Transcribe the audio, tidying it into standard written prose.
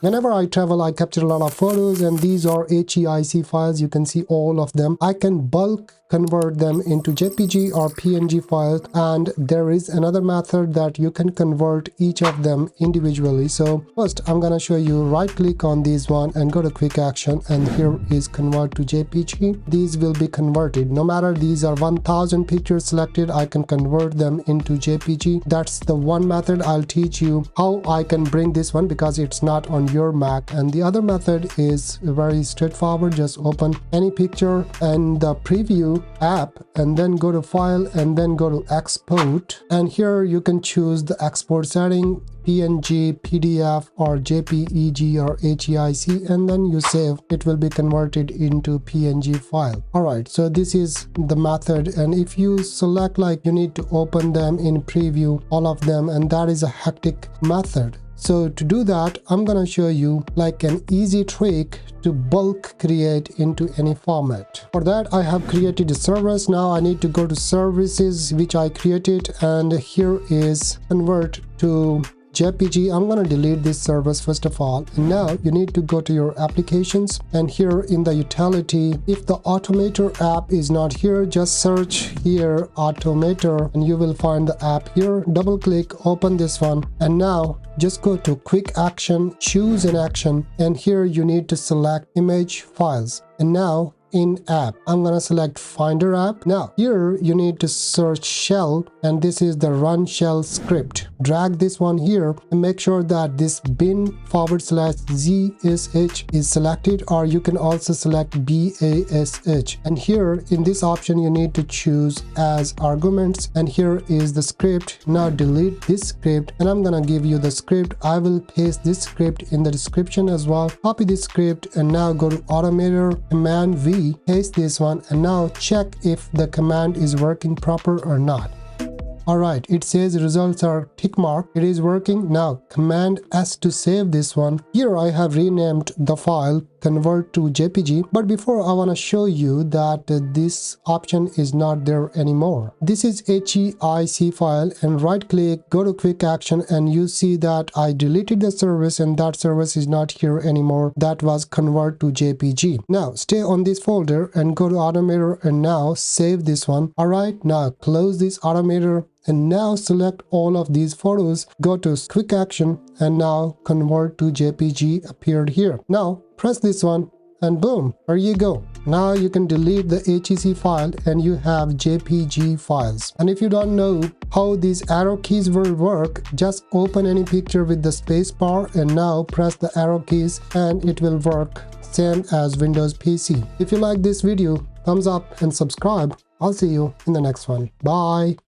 Whenever I travel, I capture a lot of photos, and these are HEIC files. You can see all of them. I can bulk convert them into JPG or PNG files, and there is another method that you can convert each of them individually. So first I'm gonna show you, right click on this one and go to quick action, and here is convert to JPG. These will be converted. No matter these are 1000 pictures selected, I can convert them into JPG. That's the one method. I'll teach you how I can bring this one because it's not on your Mac. And the other method is very straightforward. Just open any picture and the preview app, and then go to file and then go to export, and here you can choose the export setting, PNG, PDF or JPEG or HEIC, and then you save. It will be converted into PNG file. Alright, so this is the method, and if you select like you need to open them in preview, all of them, and that is a hectic method. So to do that, I'm gonna show you like an easy trick to bulk create into any format. For that, I have created a service. Now I need to go to services which I created, and here is convert to JPG. I'm going to delete this service first of all. And now you need to go to your applications, and here in the utility, if the automator app is not here, just search here automator and you will find the app here. Double click, open this one, and now just go to quick action, choose an action, and here you need to select image files. And now in app, I'm gonna select Finder app. Now here you need to search shell, and this is the run shell script. Drag this one here and make sure that this bin/ZSH is selected, or you can also select BASH. And here in this option you need to choose as arguments, and here is the script. Now delete this script, and I'm gonna give you the script. I will paste this script in the description as well. Copy this script and now go to automator, command V, paste this one, and now check if the command is working proper or not. Alright, it says results are tick mark. It is working. Now command S to save this one. Here I have renamed the file convert to JPG, but before I want to show you that this option is not there anymore. This is HEIC file, and right click, go to quick action, and you see that I deleted the service and that service is not here anymore. That was convert to JPG. Now stay on this folder and go to automator and now save this one. Alright, now close this automator and now select all of these photos, go to quick action, and now convert to JPG appeared here. Now press this one and boom, there you go. Now you can delete the HEC file and you have JPG files. And if you don't know how these arrow keys will work, just open any picture with the space bar and now press the arrow keys and it will work same as Windows PC. If you like this video, thumbs up and subscribe. I'll see you in the next one. Bye.